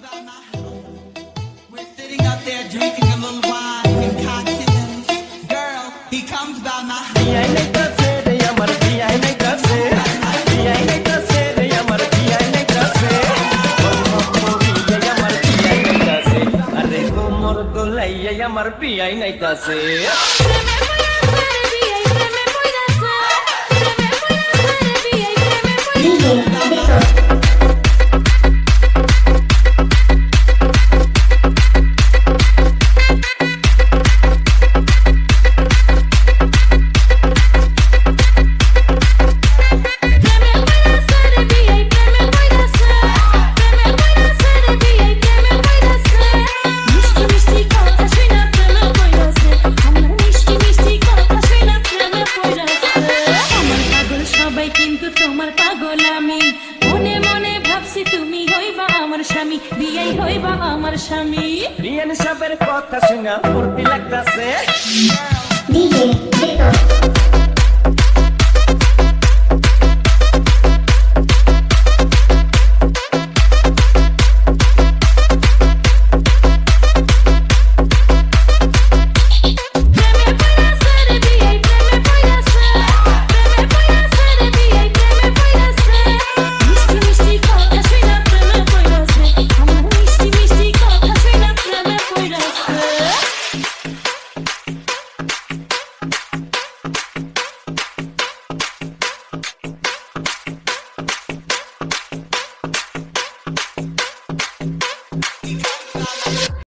about my home. We're sitting out there drinking a little wine and cocktails. Girl, he comes about my home. আমার পিয়াই নাইতাছে বিয়াই হইবা আমার স্বামী বিয়ান সাহেবের কথা শুনা ফুর্তি লাগতাছে DJ